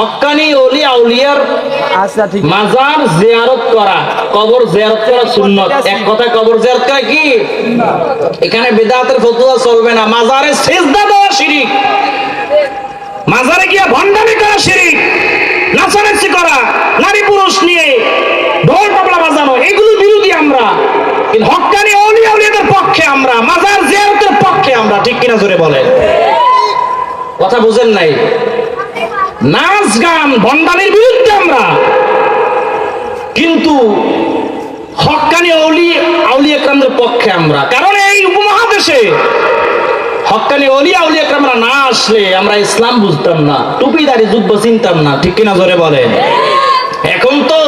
হক্কানি ওলি আউলিয়ার মাজার জিয়ারত করা, কবর জিয়ারত করা সুন্নাত। এক কথা, কবর জিয়ারত করা কি? এখানে বিদআতের ফতোয়া চলবে না। মাজারে সিজদা দেওয়া শিরক, মাজারে গিয়ে ভণ্ডামি করা শিরক, নাচানাচি করা, নারী পুরুষ নিয়ে ঢোল তবলা বাজানো, এগুলো বিরোধী আমরা। কিন্তু হক্কানি ওলি আউলিয়াদের পক্ষে আমরা, মাজার জিয়ারতের পক্ষে আমরা। ঠিক কিনা জোরে বলেন? কথা বুঝেন নাই? নাচ গান ভণ্ডামির বিরুদ্ধে আমরা, কিন্তু হক্কানি ওলি আউলিয়া কেরামদের পক্ষে আমরা। কারণ এই উপমহাদেশে হক্কানি ওলি আউলিয়া কেরামরা না আসলে আমরা ইসলাম বুঝতাম না, টুপিদারি যুদ্ধ চিনতাম না। ঠিক কিনা জোরে বলেন? এখন তো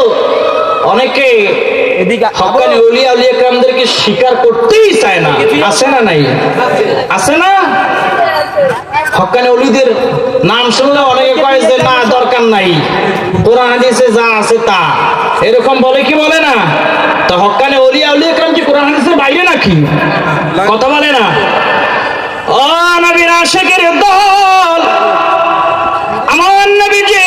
অনেকে হক্কানি ওলি আউলিয়া কেরামদেরকে স্বীকার করতেই চায় না। আছে না? নাই? আছে না? হক্কানি ওলিদের নাম শুনলে অনেকে কয় যে না, দরকার নাই, কোরআন হাদিসে যা আছে তা, এরকম বলে কি বলে না? তো হক্কানি ওলি আউলিয়া কেরাম কি কোরআন হাদিসের বাইরে নাকি? কথা বলে না? ও নবীর আশিকের দল, আমার নবীজি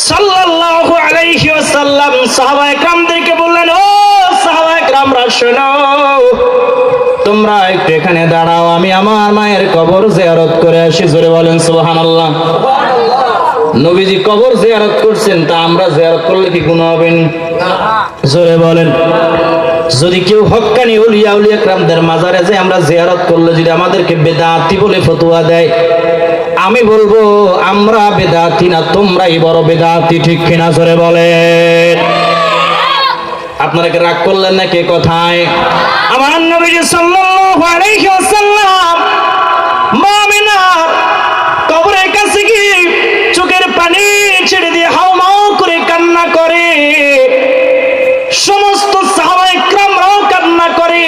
সাল্লাল্লাহু আলাইহি ওয়াসাল্লাম সাহাবায়ে কেরামদেরকে বললেন, ও সাহাবায়ে কেরামরা শোনো, তোমরা একটু এখানে দাঁড়াও, আমি আমার মায়ের কবর জিয়ারত করে আসি। জোরে বলেন সুবহানাল্লাহ। নবীজি কবর জিয়ারত করছেন, তা আমরা জিয়ারত করলে কি গুনাহ হবে? জোরে বলেন। যদি কেউ হক্কানি ওলিয়া আউলিয়া কেরামদের মাজারে যায় আমরা জিয়ারত করলে যদি আমাদেরকে বেদাতি বলে ফতোয়া দেয়, আমি বলবো আমরা বেদাতি না, তোমরাই বড় বেদাতি। ঠিক কিনা জোরে বলেন? আপনারা কি রাগ করলেন না কে কথায়? আমার নবীজি সাল্লাল্লাহু আলাইহি ওয়াসাল্লাম মুমিনার কবরের কাছে গিয়ে চোখের পানি ছেড়ে দিয়ে হাওমাও করে কান্না করে, সমস্ত সাহাবায়ে কেরামরাও কান্না করে।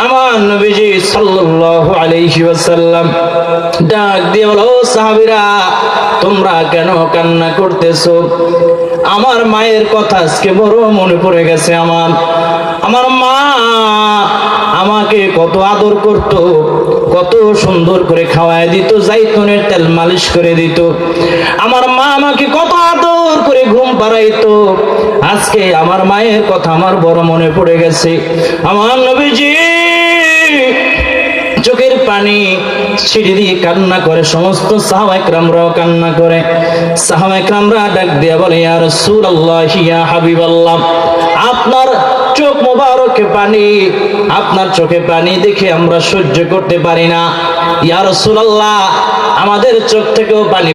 আমার নবীজি সাল্লাল্লাহু আলাইহি ওয়াসাল্লাম ডাক দিয়ে বলো, সাহাবীরা তোমরা কেন কান্না করতেছো? আমার মায়ের কথা আজকে বড় মনে পড়ে গেছে। আমার মা আমাকে কত আদর করত, কত সুন্দর করে খাওয়ায় দিত, জাইতুনের তেল মালিশ করে দিত। আমার মা আমাকে কত আদর করে ঘুম পাড়াইতো। আজকে আমার মায়ের কথা আমার বড় মনে পড়ে গেছে। আমার নবীজি চোখের পানি ছিঁড়ে দিয়ে কান্না করে, সমস্ত সাহাবায়ে কেরামরাও কান্না করে। সাহাবায়ে কেরামরা ডাক দিয়ে বলে, ইয়া রাসূলুল্লাহ, ইয়া হাবিবাল্লাহ, আপনার চোখ মোবারকে পানি, আপনার চোখে পানি দেখে আমরা সহ্য করতে পারি না। ইয়া রাসূলুল্লাহ, আমাদের চোখ থেকেও পানি